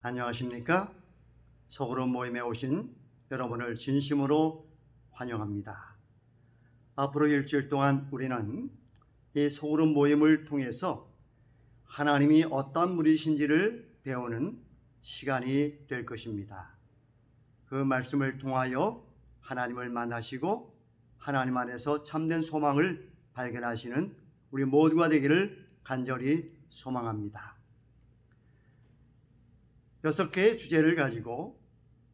안녕하십니까? 소그룹 모임에 오신 여러분을 진심으로 환영합니다. 앞으로 일주일 동안 우리는 이 소그룹 모임을 통해서 하나님이 어떤 분이신지를 배우는 시간이 될 것입니다. 그 말씀을 통하여 하나님을 만나시고 하나님 안에서 참된 소망을 발견하시는 우리 모두가 되기를 간절히 소망합니다. 6개의 주제를 가지고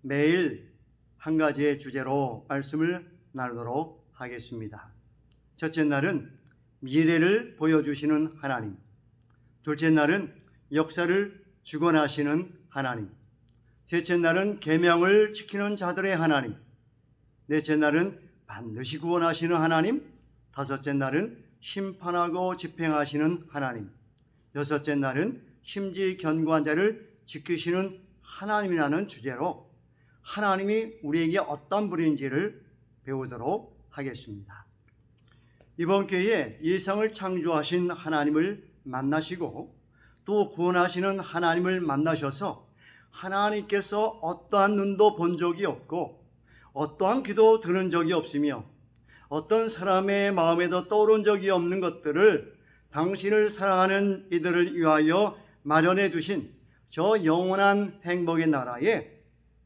매일 한 가지의 주제로 말씀을 나누도록 하겠습니다. 첫째 날은 미래를 보여주시는 하나님, 둘째 날은 역사를 주관하시는 하나님, 셋째 날은 계명을 지키는 자들의 하나님, 넷째 날은 반드시 구원하시는 하나님, 다섯째 날은 심판하고 집행하시는 하나님, 여섯째 날은 심지 견고한 자를 지키시는 하나님이라는 주제로 하나님이 우리에게 어떤 분인지를 배우도록 하겠습니다. 이번 기회에 이 세상을 창조하신 하나님을 만나시고 또 구원하시는 하나님을 만나셔서 하나님께서 어떠한 눈도 본 적이 없고 어떠한 귀도 들은 적이 없으며 어떤 사람의 마음에도 떠오른 적이 없는 것들을 당신을 사랑하는 이들을 위하여 마련해 두신 저 영원한 행복의 나라에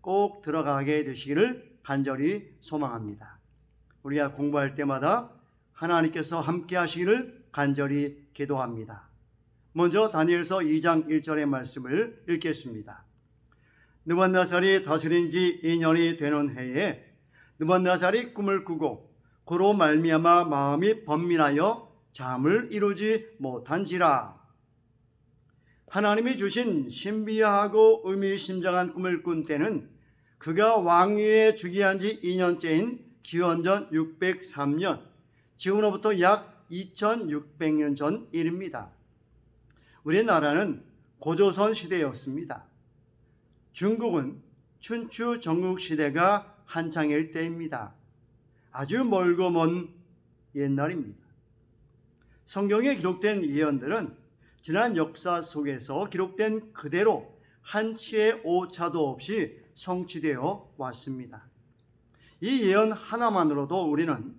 꼭 들어가게 되시기를 간절히 소망합니다. 우리가 공부할 때마다 하나님께서 함께 하시기를 간절히 기도합니다. 먼저 다니엘서 2장 1절의 말씀을 읽겠습니다. 느부갓네살이 다스린 지 2년이 되는 해에 느부갓네살이 꿈을 꾸고 그로 말미암아 마음이 번민하여 잠을 이루지 못한지라. 하나님이 주신 신비하고 의미심장한 꿈을 꾼 때는 그가 왕위에 즉위한 지 2년째인 기원전 603년, 지금으로부터 약 2600년 전 일입니다. 우리나라는 고조선 시대였습니다. 중국은 춘추 전국 시대가 한창일 때입니다. 아주 멀고 먼 옛날입니다. 성경에 기록된 예언들은 지난 역사 속에서 기록된 그대로 한치의 오차도 없이 성취되어 왔습니다. 이 예언 하나만으로도 우리는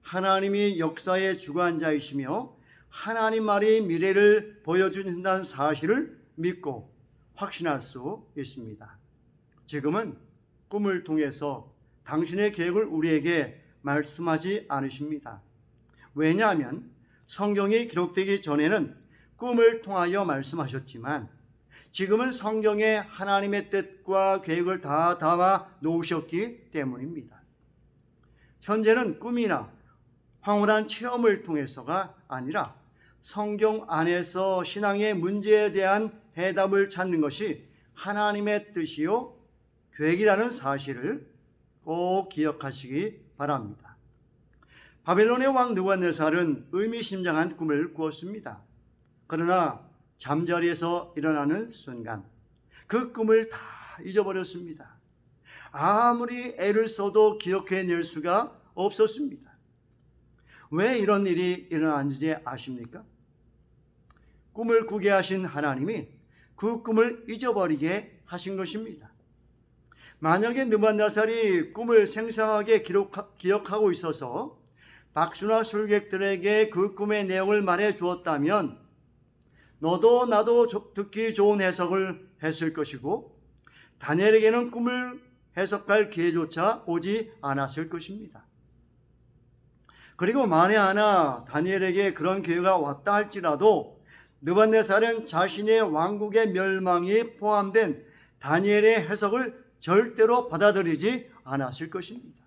하나님이 역사의 주관자이시며 하나님 말이 미래를 보여주신다는 사실을 믿고 확신할 수 있습니다. 지금은 꿈을 통해서 당신의 계획을 우리에게 말씀하지 않으십니다. 왜냐하면 성경이 기록되기 전에는 꿈을 통하여 말씀하셨지만 지금은 성경에 하나님의 뜻과 계획을 다 담아 놓으셨기 때문입니다. 현재는 꿈이나 황홀한 체험을 통해서가 아니라 성경 안에서 신앙의 문제에 대한 해답을 찾는 것이 하나님의 뜻이요 계획이라는 사실을 꼭 기억하시기 바랍니다. 바벨론의 왕 느부갓네살은 의미심장한 꿈을 꾸었습니다. 그러나 잠자리에서 일어나는 순간 그 꿈을 다 잊어버렸습니다. 아무리 애를 써도 기억해낼 수가 없었습니다. 왜 이런 일이 일어났는지 아십니까? 꿈을 꾸게 하신 하나님이 그 꿈을 잊어버리게 하신 것입니다. 만약에 느부갓네살이 꿈을 생생하게 기억하고 있어서 박수나 술객들에게 그 꿈의 내용을 말해 주었다면 너도 나도 듣기 좋은 해석을 했을 것이고 다니엘에게는 꿈을 해석할 기회조차 오지 않았을 것입니다. 그리고 만에 하나 다니엘에게 그런 기회가 왔다 할지라도 느부갓네살은 자신의 왕국의 멸망이 포함된 다니엘의 해석을 절대로 받아들이지 않았을 것입니다.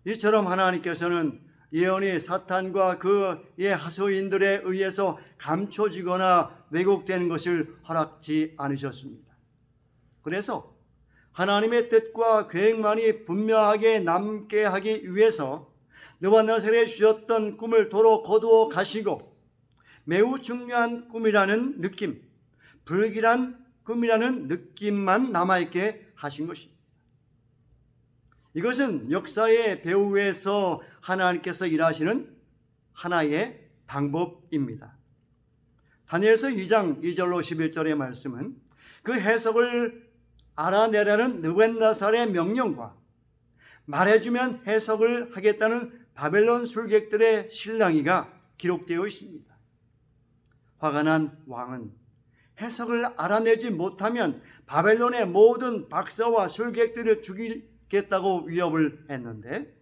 이처럼 하나님께서는 예언이 사탄과 그의 하소인들에 의해서 감춰지거나 왜곡되는 것을 허락지 않으셨습니다. 그래서 하나님의 뜻과 계획만이 분명하게 남게 하기 위해서 느부갓네살이 주셨던 꿈을 도로 거두어 가시고 매우 중요한 꿈이라는 느낌, 불길한 꿈이라는 느낌만 남아있게 하신 것입니다. 이것은 역사의 배후에서 하나님께서 일하시는 하나의 방법입니다. 다니엘서 2장 2절로 11절의 말씀은 그 해석을 알아내라는 느부갓네살의 명령과 말해주면 해석을 하겠다는 바벨론 술객들의 실랑이가 기록되어 있습니다. 화가 난 왕은 해석을 알아내지 못하면 바벨론의 모든 박사와 술객들을 죽이겠다고 위협을 했는데,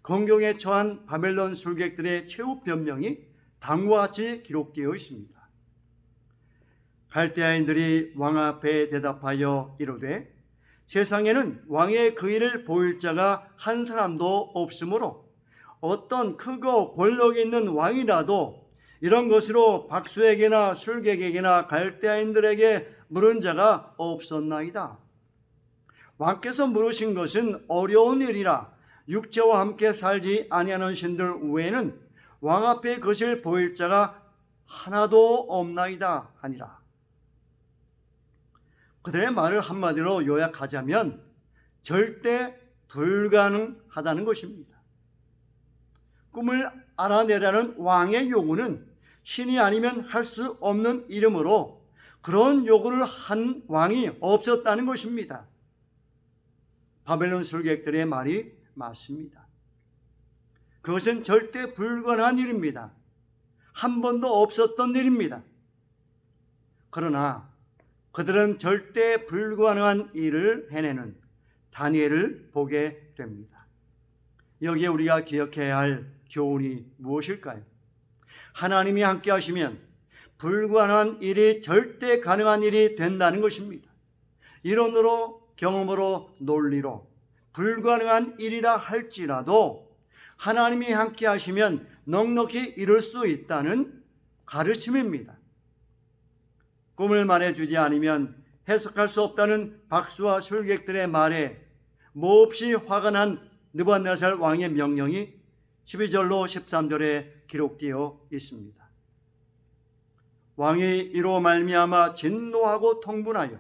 공경에 처한 바벨론 술객들의 최후 변명이 다음과 같이 기록되어 있습니다. 갈대아인들이 왕 앞에 대답하여 이르되 세상에는 왕의 그 일을 보일 자가 한 사람도 없으므로 어떤 크고 권력 있는 왕이라도 이런 것으로 박수에게나 술객에게나 갈대아인들에게 물은 자가 없었나이다. 왕께서 물으신 것은 어려운 일이라 육체와 함께 살지 아니하는 신들 외에는 왕 앞에 그것을 보일 자가 하나도 없나이다 하니라. 그들의 말을 한마디로 요약하자면 절대 불가능하다는 것입니다. 꿈을 알아내라는 왕의 요구는 신이 아니면 할 수 없는 이름으로 그런 요구를 한 왕이 없었다는 것입니다. 바벨론 술객들의 말이 맞습니다. 그것은 절대 불가능한 일입니다. 한 번도 없었던 일입니다. 그러나 그들은 절대 불가능한 일을 해내는 다니엘을 보게 됩니다. 여기에 우리가 기억해야 할 교훈이 무엇일까요? 하나님이 함께 하시면 불가능한 일이 절대 가능한 일이 된다는 것입니다. 이론으로, 경험으로, 논리로 불가능한 일이라 할지라도 하나님이 함께 하시면 넉넉히 이룰 수 있다는 가르침입니다. 꿈을 말해주지 않으면 해석할 수 없다는 박수와 술객들의 말에 몹시 화가 난 느부갓네살 왕의 명령이 12절로 13절에 기록되어 있습니다. 왕이 이로 말미암아 진노하고 통분하여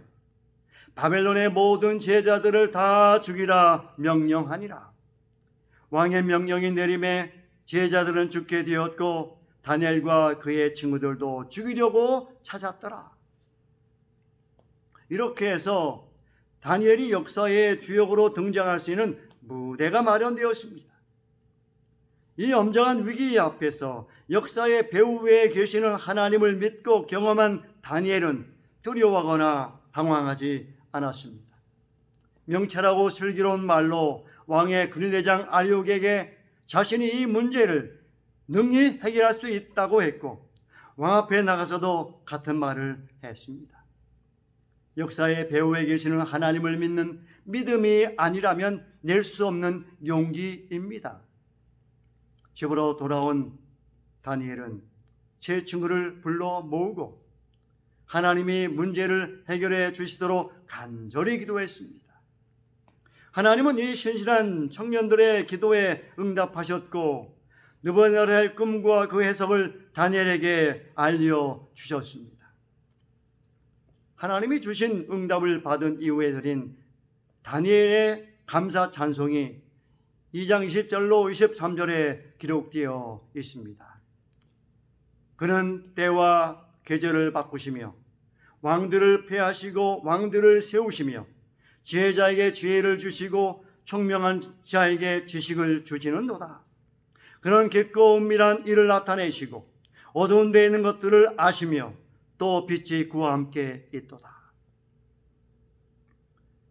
바벨론의 모든 제자들을 다 죽이라 명령하니라. 왕의 명령이 내림에 제자들은 죽게 되었고 다니엘과 그의 친구들도 죽이려고 찾았더라. 이렇게 해서 다니엘이 역사의 주역으로 등장할 수 있는 무대가 마련되었습니다. 이 엄정한 위기 앞에서 역사의 배후에 계시는 하나님을 믿고 경험한 다니엘은 두려워하거나 당황하지 않았습니다. 명철하고 슬기로운 말로 왕의 근위대장 아리옥에게 자신이 이 문제를 능히 해결할 수 있다고 했고 왕 앞에 나가서도 같은 말을 했습니다. 역사의 배후에 계시는 하나님을 믿는 믿음이 아니라면 낼 수 없는 용기입니다. 집으로 돌아온 다니엘은 제 친구를 불러 모으고 하나님이 문제를 해결해 주시도록 간절히 기도했습니다. 하나님은 이 신실한 청년들의 기도에 응답하셨고 느부갓네살의 꿈과 그 해석을 다니엘에게 알려주셨습니다. 하나님이 주신 응답을 받은 이후에 드린 다니엘의 감사 찬송이 2장 20절로 23절에 기록되어 있습니다. 그는 때와 계절을 바꾸시며 왕들을 폐하시고 왕들을 세우시며 지혜자에게 지혜를 주시고 총명한 자에게 지식을 주시는도다. 그는 깊고 은밀한 일을 나타내시고 어두운 데에 있는 것들을 아시며 또 빛이 그와 함께 있도다.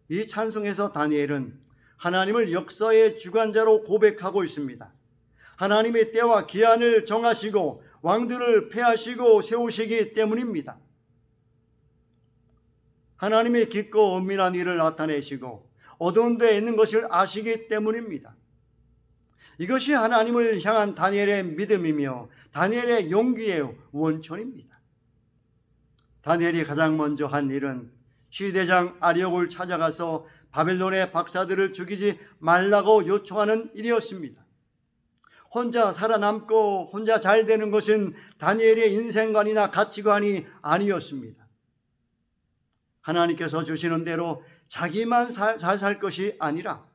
이 찬송에서 다니엘은 하나님을 역사의 주관자로 고백하고 있습니다. 하나님의 때와 기한을 정하시고 왕들을 폐하시고 세우시기 때문입니다. 하나님의 깊고 은밀한 일을 나타내시고 어두운 데에 있는 것을 아시기 때문입니다. 이것이 하나님을 향한 다니엘의 믿음이며 다니엘의 용기의 원천입니다. 다니엘이 가장 먼저 한 일은 시대장 아리옥을 찾아가서 바벨론의 박사들을 죽이지 말라고 요청하는 일이었습니다. 혼자 살아남고 혼자 잘 되는 것은 다니엘의 인생관이나 가치관이 아니었습니다. 하나님께서 주시는 대로 자기만 잘 살 것이 아니라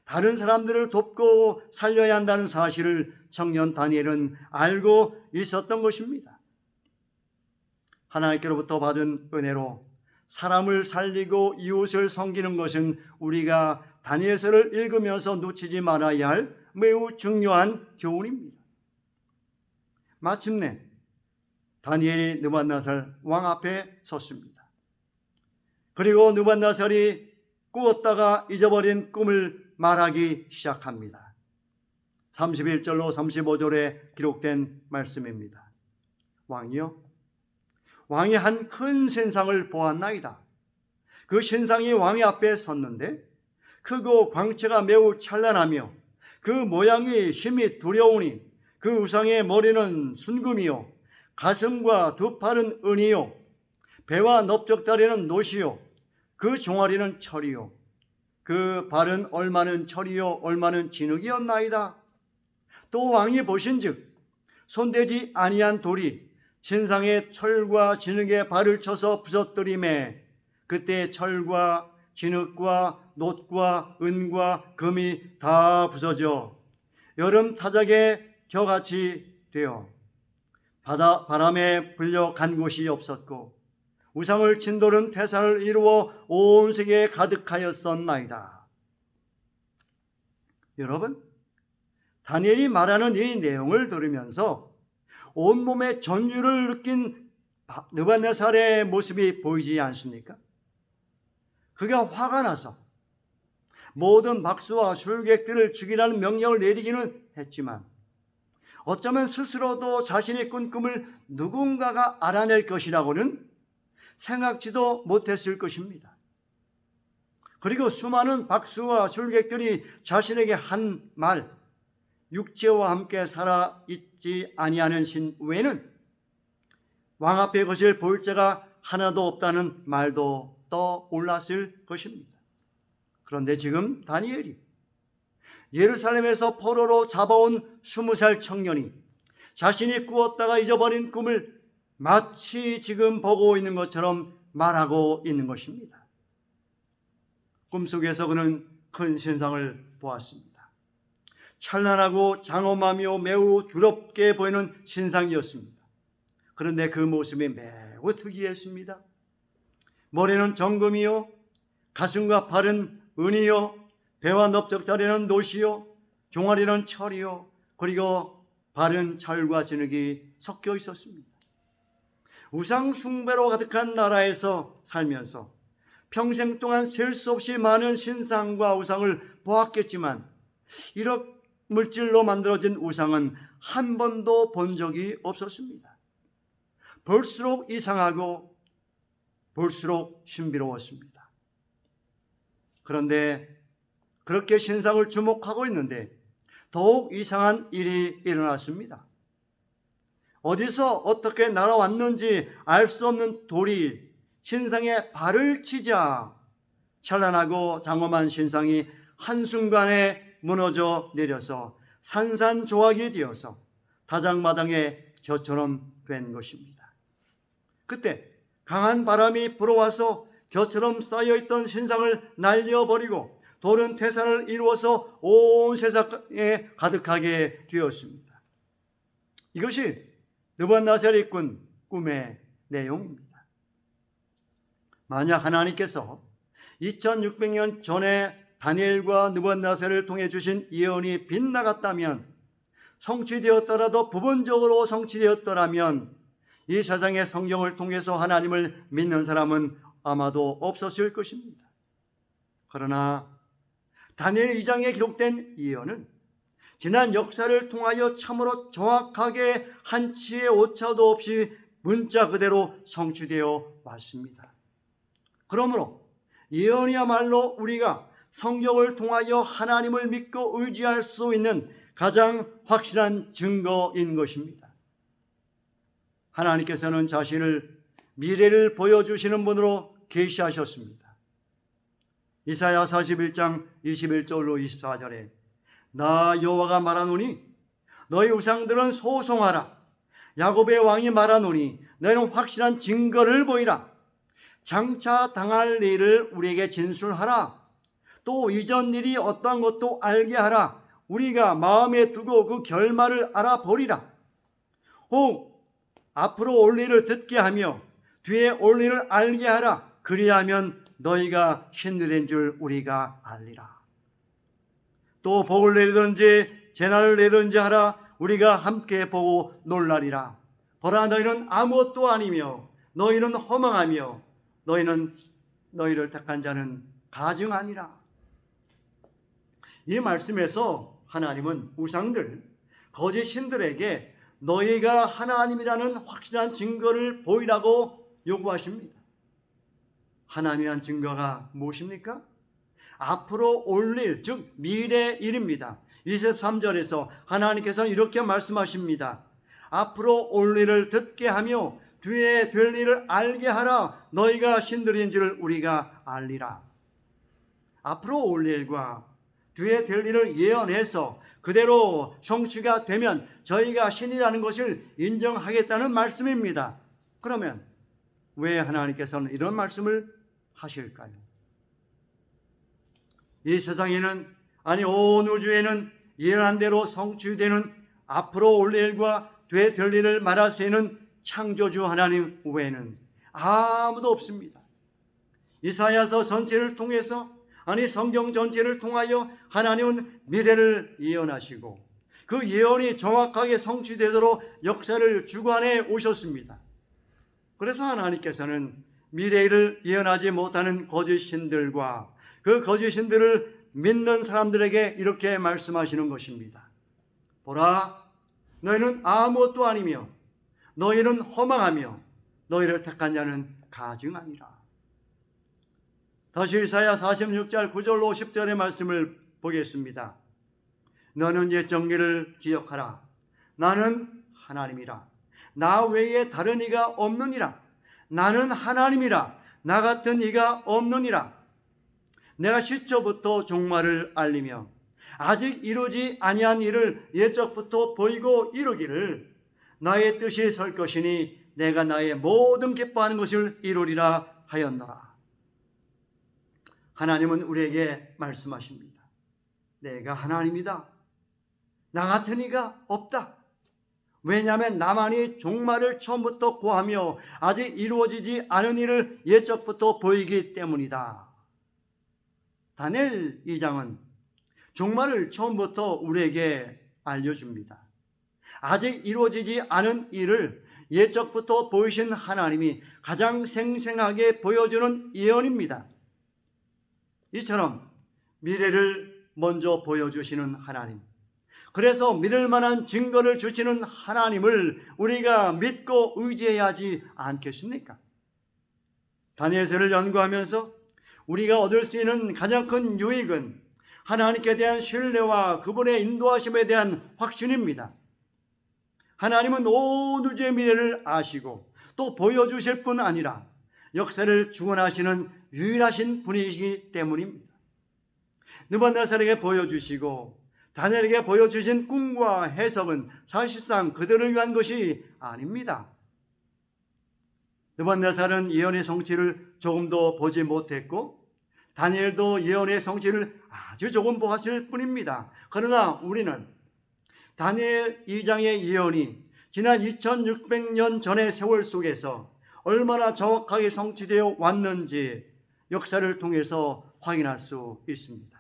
다른 사람들을 돕고 살려야 한다는 사실을 청년 다니엘은 알고 있었던 것입니다. 하나님께로부터 받은 은혜로 사람을 살리고 이웃을 섬기는 것은 우리가 다니엘서를 읽으면서 놓치지 말아야 할 매우 중요한 교훈입니다. 마침내 다니엘이 느부갓네살 왕 앞에 섰습니다. 그리고 느부갓네살이 꾸었다가 잊어버린 꿈을 말하기 시작합니다. 31절로 35절에 기록된 말씀입니다. 왕이 한 큰 신상을 보았나이다. 그 신상이 왕의 앞에 섰는데 크고 광채가 매우 찬란하며 그 모양이 심히 두려우니 그 우상의 머리는 순금이요 가슴과 두 팔은 은이요 배와 넓적다리는 노시요 그 종아리는 철이요 그 발은 얼마는 철이요 얼마는 진흙이었나이다. 또 왕이 보신즉 손대지 아니한 돌이 신상의 철과 진흙에 발을 쳐서 부서뜨리매 그때 철과 진흙과 놋과 은과 금이 다 부서져 여름 타작의 겨같이 되어 바람에 불려 간 곳이 없었고 우상을 친 돌은 태산을 이루어 온 세계에 가득하였었나이다. 여러분, 다니엘이 말하는 이 내용을 들으면서 온몸에 전율을 느낀 느부갓네살의 모습이 보이지 않습니까? 그가 화가 나서 모든 박수와 술객들을 죽이라는 명령을 내리기는 했지만 어쩌면 스스로도 자신이 꾼 꿈을 누군가가 알아낼 것이라고는 생각지도 못했을 것입니다. 그리고 수많은 박수와 술객들이 자신에게 한 말, 육체와 함께 살아있지 아니하는 신 외에는 왕 앞에 거실 볼 자가 하나도 없다는 말도 떠올랐을 것입니다. 그런데 지금 다니엘이 예루살렘에서 포로로 잡아온 20살 청년이 자신이 꾸었다가 잊어버린 꿈을 마치 지금 보고 있는 것처럼 말하고 있는 것입니다. 꿈속에서 그는 큰 신상을 보았습니다. 찬란하고 장엄하며 매우 두렵게 보이는 신상이었습니다. 그런데 그 모습이 매우 특이했습니다. 머리는 정금이요 가슴과 팔은 은이요 배와 넓적다리는 노시요 종아리는 철이요 그리고 발은 철과 진흙이 섞여 있었습니다. 우상 숭배로 가득한 나라에서 살면서 평생 동안 셀 수 없이 많은 신상과 우상을 보았겠지만 이런 물질로 만들어진 우상은 한 번도 본 적이 없었습니다. 볼수록 이상하고 볼수록 신비로웠습니다. 그런데 그렇게 신상을 주목하고 있는데 더욱 이상한 일이 일어났습니다. 어디서 어떻게 날아왔는지 알 수 없는 돌이 신상에 발을 치자 찬란하고 장엄한 신상이 한순간에 무너져 내려서 산산조각이 되어서 다장마당의 겨처럼 된 것입니다. 그때 강한 바람이 불어와서 겨처럼 쌓여있던 신상을 날려버리고 돌은 태산을 이루어서 온 세상에 가득하게 되었습니다. 이것이 느부갓네살이 꾼 꿈의 내용입니다. 만약 하나님께서 2600년 전에 다니엘과 느부갓네살을 통해 주신 예언이 빗나갔다면, 성취되었더라도 부분적으로 성취되었더라면 이 세상의 성경을 통해서 하나님을 믿는 사람은 아마도 없었을 것입니다. 그러나 다니엘 2장에 기록된 예언은 지난 역사를 통하여 참으로 정확하게 한치의 오차도 없이 문자 그대로 성취되어 왔습니다. 그러므로 예언이야말로 우리가 성경을 통하여 하나님을 믿고 의지할 수 있는 가장 확실한 증거인 것입니다. 하나님께서는 자신을 미래를 보여주시는 분으로 계시하셨습니다. 이사야 41장 21절로 24절에 나 여호와가 말하노니 너희 우상들은 소송하라. 야곱의 왕이 말하노니 너희는 확실한 증거를 보이라. 장차 당할 일을 우리에게 진술하라. 또 이전 일이 어떠한 것도 알게 하라. 우리가 마음에 두고 그 결말을 알아보리라. 혹 앞으로 올 일을 듣게 하며 뒤에 올 일을 알게 하라. 그리하면 너희가 신들인 줄 우리가 알리라. 또 복을 내리든지 재난을 내리든지 하라. 우리가 함께 보고 놀라리라. 보라, 너희는 아무것도 아니며 너희는 허망하며 너희를 택한 자는 가증하니라. 이 말씀에서 하나님은 우상들, 거짓 신들에게 너희가 하나님이라는 확실한 증거를 보이라고 요구하십니다. 하나님이란 증거가 무엇입니까? 앞으로 올릴, 즉 미래의 일입니다. 23절에서 하나님께서 이렇게 말씀하십니다. 앞으로 올 일을 듣게 하며 뒤에 될 일을 알게 하라. 너희가 신들인 줄 우리가 알리라. 앞으로 올 일과 뒤에 될 일을 예언해서 그대로 성취가 되면 저희가 신이라는 것을 인정하겠다는 말씀입니다. 그러면 왜 하나님께서는 이런 말씀을 하실까요? 이 세상에는, 아니 온 우주에는 예언한 대로 성취되는 앞으로 올 일과 뒤에 될 일을 말할 수 있는 창조주 하나님 외에는 아무도 없습니다. 이사야서 전체를 통해서, 아니 성경 전체를 통하여 하나님은 미래를 예언하시고 그 예언이 정확하게 성취되도록 역사를 주관해 오셨습니다. 그래서 하나님께서는 미래를 예언하지 못하는 거짓 신들과 그 거짓 신들을 믿는 사람들에게 이렇게 말씀하시는 것입니다. 보라, 너희는 아무것도 아니며 너희는 허망하며 너희를 택한 자는 가증하니라. 다시 이사야 46절 9절로 10절의 말씀을 보겠습니다. 너는 옛 정기를 기억하라. 나는 하나님이라. 나 외에 다른 이가 없느니라. 나는 하나님이라. 나 같은 이가 없느니라. 내가 시초부터 종말을 알리며 아직 이루지 아니한 일을 옛적부터 보이고 이루기를 나의 뜻이 설 것이니 내가 나의 모든 기뻐하는 것을 이루리라 하였노라. 하나님은 우리에게 말씀하십니다. 내가 하나님이다. 나 같은 이가 없다. 왜냐하면 나만이 종말을 처음부터 고하며 아직 이루어지지 않은 일을 옛적부터 보이기 때문이다. 다니엘 2장은 종말을 처음부터 우리에게 알려줍니다. 아직 이루어지지 않은 일을 옛적부터 보이신 하나님이 가장 생생하게 보여주는 예언입니다. 이처럼 미래를 먼저 보여주시는 하나님, 그래서 믿을 만한 증거를 주시는 하나님을 우리가 믿고 의지해야 하지 않겠습니까? 다니엘서를 연구하면서 우리가 얻을 수 있는 가장 큰 유익은 하나님께 대한 신뢰와 그분의 인도하심에 대한 확신입니다. 하나님은 온 우주의 미래를 아시고 또 보여주실 뿐 아니라 역사를 주관하시는 유일하신 분이시기 때문입니다. 느부갓네살에게 보여주시고 다니엘에게 보여주신 꿈과 해석은 사실상 그들을 위한 것이 아닙니다. 느부갓네살은 예언의 성취를 조금도 보지 못했고 다니엘도 예언의 성취를 아주 조금 보았을 뿐입니다. 그러나 우리는 다니엘 2장의 예언이 지난 2600년 전의 세월 속에서 얼마나 정확하게 성취되어 왔는지 역사를 통해서 확인할 수 있습니다.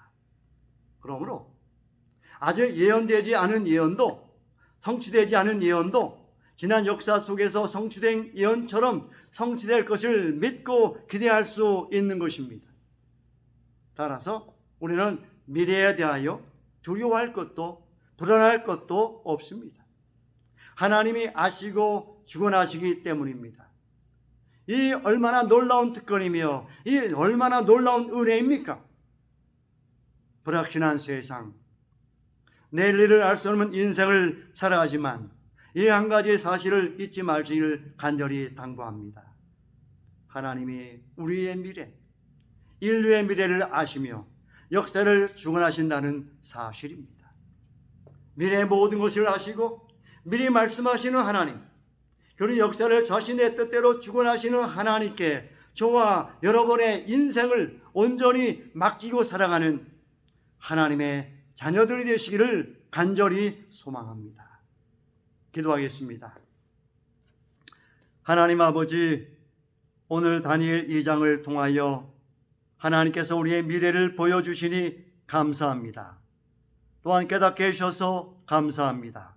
그러므로 아직 예언되지 않은 예언도, 성취되지 않은 예언도 지난 역사 속에서 성취된 예언처럼 성취될 것을 믿고 기대할 수 있는 것입니다. 따라서 우리는 미래에 대하여 두려워할 것도 불안할 것도 없습니다. 하나님이 아시고 주관하시기 때문입니다. 이 얼마나 놀라운 특권이며 이 얼마나 놀라운 은혜입니까? 불확실한 세상, 내일 일을 알 수 없는 인생을 살아가지만 이 한 가지 사실을 잊지 말기를 간절히 당부합니다. 하나님이 우리의 미래, 인류의 미래를 아시며 역사를 주관하신다는 사실입니다. 미래의 모든 것을 아시고 미리 말씀하시는 하나님, 그리고 역사를 자신의 뜻대로 주관하시는 하나님께 저와 여러분의 인생을 온전히 맡기고 살아가는 하나님의 자녀들이 되시기를 간절히 소망합니다. 기도하겠습니다. 하나님 아버지, 오늘 다니엘 2장을 통하여 하나님께서 우리의 미래를 보여주시니 감사합니다. 또한 깨닫게 해주셔서 감사합니다.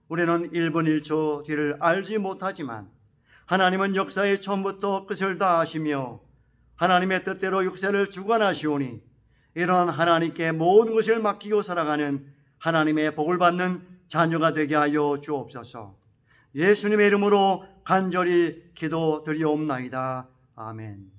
우리는 1분 1초 뒤를 알지 못하지만 하나님은 역사의 처음부터 끝을 다 아시며 하나님의 뜻대로 육세를 주관하시오니 이런 하나님께 모든 것을 맡기고 살아가는 하나님의 복을 받는 자녀가 되게 하여 주옵소서. 예수님의 이름으로 간절히 기도드리옵나이다. 아멘.